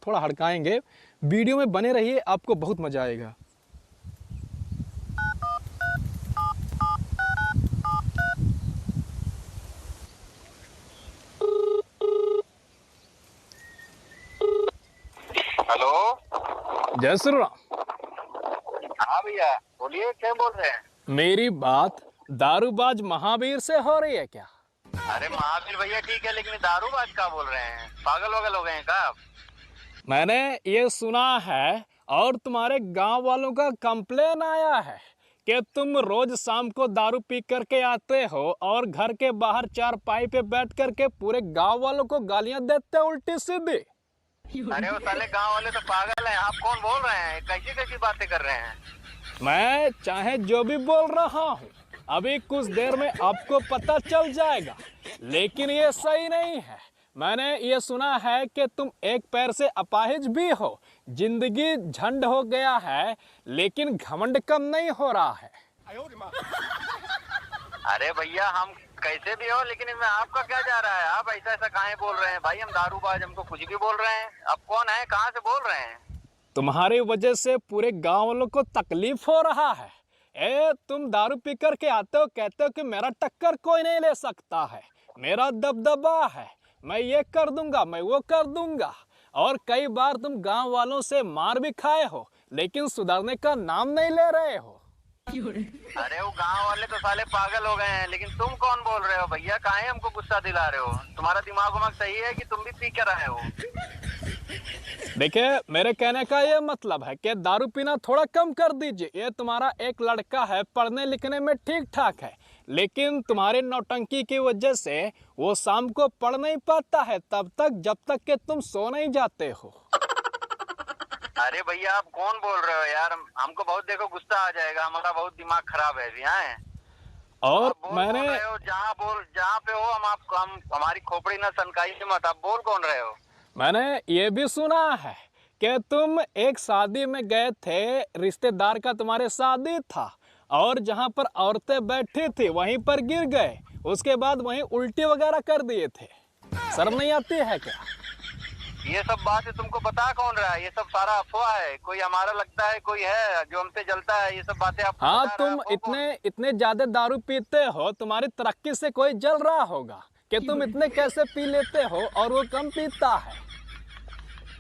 थोड़ा हड़काएंगे। वीडियो में बने रहिए, आपको बहुत मजा आएगा। हेलो। जय श्री राम। हाँ भैया बोलिए, क्या बोल रहे हैं? मेरी बात दारूबाज महावीर से हो रही है क्या? अरे महावीर भैया ठीक है, लेकिन दारूबाज का बोल रहे हैं? पागल वगल हो गए हैं क्या आप? मैंने ये सुना है और तुम्हारे गांव वालों का कंप्लेन आया है कि तुम रोज शाम को दारू पी करके आते हो और घर के बाहर चारपाई पे बैठ करके पूरे गांव वालों को गालियां देते हो उल्टी सीधी। अरे वो साले गांव वाले तो पागल हैं। आप कौन बोल रहे हैं? कैसी कैसी बातें कर रहे हैं? मैं चाहे जो भी बोल रहा हूँ, अभी कुछ देर में आपको पता चल जाएगा, लेकिन ये सही नहीं है। मैंने ये सुना है कि तुम एक पैर से अपाहिज भी हो, जिंदगी झंड हो गया है, लेकिन घमंड कम नहीं हो रहा है। अरे भैया हम कैसे भी हो, लेकिन इसमें आपका क्या जा रहा है? आप ऐसा ऐसा काहे बोल रहे हैं? भाई हम दारूबाज, हमको कुछ भी बोल रहे हैं। आप कौन है, कहाँ से बोल रहे हैं? तुम्हारी वजह से पूरे गांव वालों को तकलीफ हो रहा है। तुम दारू पी करके आते हो, कहते हो कि मेरा टक्कर कोई नहीं ले सकता है, मेरा दबदबा है, मैं ये कर दूंगा, मैं वो कर दूंगा। और कई बार तुम गांव वालों से मार भी खाए हो, लेकिन सुधरने का नाम नहीं ले रहे हो। अरे वो गांव वाले तो साले पागल हो गए हैं, लेकिन तुम कौन बोल रहे हो भैया? काहे हमको गुस्सा दिला रहे हो? तुम्हारा दिमाग उमाग सही है कि तुम भी पी कर आए हो? देखिए, मेरे कहने का ये मतलब है कि दारू पीना थोड़ा कम कर दीजिए। ये तुम्हारा एक लड़का है, पढ़ने लिखने में ठीक ठाक है, लेकिन तुम्हारे नौटंकी की वजह से वो शाम को पढ़ नहीं पाता है तब तक जब तक कि तुम सो नहीं जाते हो। अरे भैया आप कौन बोल रहे हो यार? हमको बहुत देखो गुस्सा आ जाएगा, हमारा बहुत दिमाग खराब है अभी। हैं और बोल मैंने रहे हो? जहाँ पे हो हम हमारी खोपड़ी ना सनकाई मत। आप बोल कौन रहे हो? मैंने ये भी सुना है कि तुम एक शादी में गए थे, रिश्तेदार का तुम्हारे शादी था, और जहां पर औरतें बैठी थी वहीं पर गिर गए, उसके बाद वहीं उल्टी वगैरह कर दिए थे। शर्म नहीं आती है क्या? ये सब बात तुमको बता कौन रहा है? ये सब सारा अफवाह है। कोई हमारा लगता है कोई है जो हमसे जलता है। ये सब बातें आपको हाँ, बता रहा है। तुम वो कौन? इतने ज्यादा दारू पीते हो, तुम्हारी तरक्की से कोई जल रहा होगा कि तुम इतने कैसे पी लेते हो और वो कम पीता है।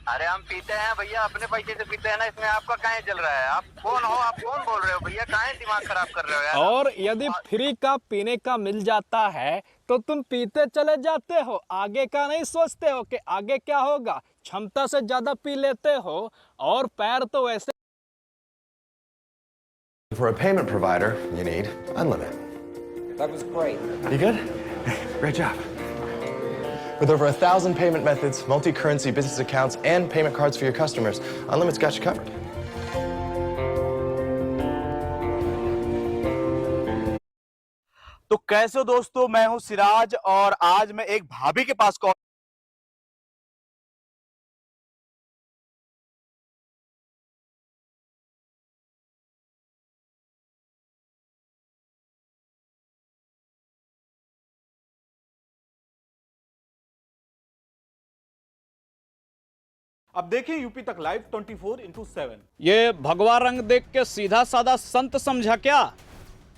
अरे हम पीते हैं भैया, अपने पैसे से पीते हैं ना। इसमें आपका काहे जल रहा है? आप कौन हो? आप कौन बोल रहे हो भैया? काहे दिमाग खराब कर रहे हो यार? और यदि फ्री का पीने का मिल जाता है तो तुम पीते चले जाते हो, आगे का नहीं सोचते हो कि आगे क्या होगा। क्षमता से ज्यादा पी लेते हो और पैर तो वैसे। For a payment provider, you need Unlimited. That was great. You good? Great job. With over 1,000 payment methods, multi-currency business accounts, and payment cards for your customers, Unlimited's got you covered. तो कैसे हो दोस्तों, मैं हूं सिराज और आज मैं एक भाभी के पास कॉल। अब देखिए यूपी तक लाइव 24/7। ये भगवा रंग देख के सीधा साधा संत समझा क्या?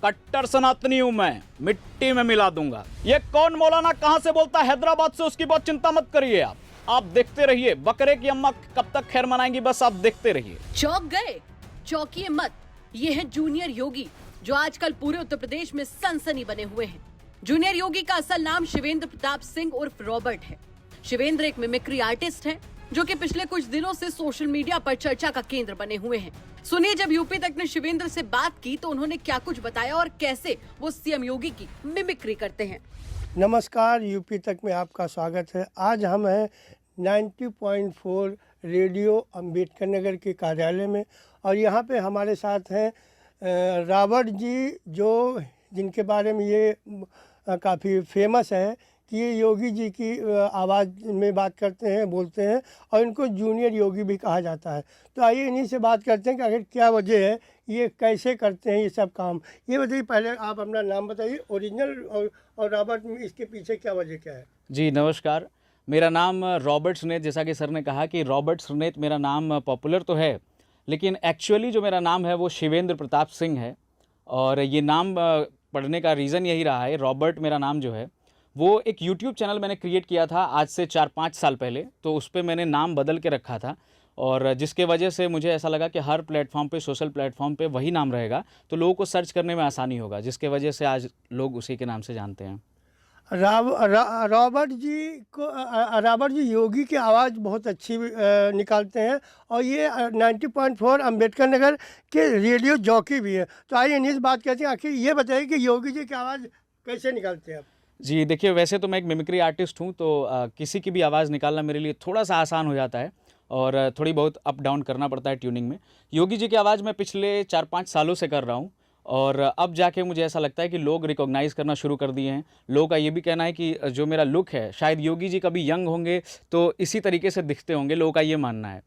कट्टर सनातनी हूं मैं, मिट्टी में मिला दूंगा। ये कौन मौलाना कहां से बोलता है हैदराबाद से, उसकी बहुत चिंता मत करिए। आप देखते रहिए, बकरे की अम्मा कब तक खैर मनाएंगी, बस आप देखते रहिए। चौंक गए? चौंकिए मत। ये है जूनियर योगी, जो आजकल पूरे उत्तर प्रदेश में सनसनी बने हुए हैं। जूनियर योगी का असल नाम शिवेंद्र प्रताप सिंह उर्फ रॉबर्ट है। शिवेंद्र एक मिमिक्री आर्टिस्ट है जो कि पिछले कुछ दिनों से सोशल मीडिया पर चर्चा का केंद्र बने हुए हैं। सुनिए, जब यूपी तक ने शिवेंद्र से बात की तो उन्होंने क्या कुछ बताया और कैसे वो सीएम योगी की मिमिक्री करते हैं। नमस्कार, यूपी तक में आपका स्वागत है। आज हम हैं 90.4 रेडियो अंबेडकर नगर के कार्यालय में और यहाँ पे हमारे साथ हैं रॉबर्ट जी, जो जिनके बारे में ये काफ़ी फेमस है कि ये योगी जी की आवाज़ में बात करते हैं, बोलते हैं, और इनको जूनियर योगी भी कहा जाता है। तो आइए इन्हीं से बात करते हैं कि आखिर क्या वजह है, ये कैसे करते हैं ये सब काम। ये बताइए, पहले आप अपना नाम बताइए ओरिजिनल, और रॉबर्ट, इसके पीछे क्या वजह क्या है? जी नमस्कार, मेरा नाम रॉबर्ट सुनेत, जैसा कि सर ने कहा कि रॉबर्ट सुनेत मेरा नाम पॉपुलर तो है, लेकिन एक्चुअली जो मेरा नाम है वो शिवेंद्र प्रताप सिंह है। और ये नाम पढ़ने का रीज़न यही रहा है, रॉबर्ट मेरा नाम जो है वो एक यूट्यूब चैनल मैंने क्रिएट किया था आज से 4-5 साल पहले, तो उस पर मैंने नाम बदल के रखा था, और जिसके वजह से मुझे ऐसा लगा कि हर प्लेटफॉर्म पे, सोशल प्लेटफॉर्म पे वही नाम रहेगा तो लोगों को सर्च करने में आसानी होगा, जिसके वजह से आज लोग उसी के नाम से जानते हैं। रॉबर्ट जी योगी की आवाज़ बहुत अच्छी निकालते हैं और ये 90.4 अम्बेडकर नगर के रेडियो जॉकी भी हैं। तो आइए इन्हीं बात कहते हैं, आखिर ये बताइए कि योगी जी की आवाज़ कैसे निकालते हैं आप? जी देखिए, वैसे तो मैं एक मिमिक्री आर्टिस्ट हूँ, तो किसी की भी आवाज़ निकालना मेरे लिए थोड़ा सा आसान हो जाता है और थोड़ी बहुत अप डाउन करना पड़ता है ट्यूनिंग में। योगी जी की आवाज़ मैं पिछले 4-5 सालों से कर रहा हूँ और अब जाके मुझे ऐसा लगता है कि लोग रिकॉग्नाइज़ करना शुरू कर दिए हैं। लोगों का ये भी कहना है कि जो मेरा लुक है, शायद योगी जी कभी यंग होंगे तो इसी तरीके से दिखते होंगे, लोगों का ये मानना है।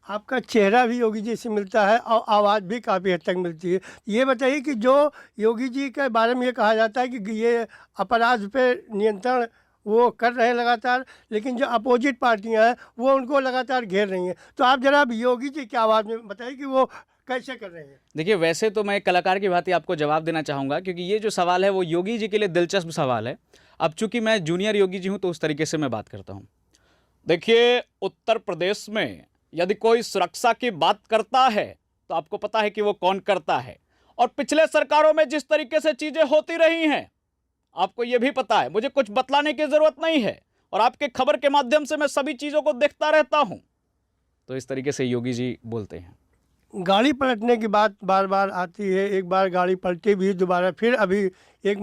आपका चेहरा भी योगी जी से मिलता है और आवाज़ भी काफ़ी हद तक मिलती है। ये बताइए कि जो योगी जी के बारे में ये कहा जाता है कि ये अपराध पे नियंत्रण वो कर रहे हैं लगातार, लेकिन जो अपोजिट पार्टियां हैं वो उनको लगातार घेर रही हैं, तो आप जरा योगी जी की आवाज़ में बताइए कि वो कैसे कर रहे हैं? देखिए, वैसे तो मैं एक कलाकार की भांति आपको जवाब देना चाहूँगा, क्योंकि ये जो सवाल है वो योगी जी के लिए दिलचस्प सवाल है। अब चूंकि मैं जूनियर योगी जी हूँ तो उस तरीके से मैं बात करता हूँ। देखिए, उत्तर प्रदेश में यदि कोई सुरक्षा की बात करता है तो आपको पता है कि वो कौन करता है, और पिछले सरकारों में जिस तरीके से चीजें होती रही हैं आपको ये भी पता है, मुझे कुछ बतलाने की जरूरत नहीं है, और आपके खबर के माध्यम से मैं सभी चीजों को देखता रहता हूं। तो इस तरीके से योगी जी बोलते हैं। गाड़ी पलटने की बात बार बार आती है, एक बार गाड़ी पलटी भी, दोबारा फिर अभी एक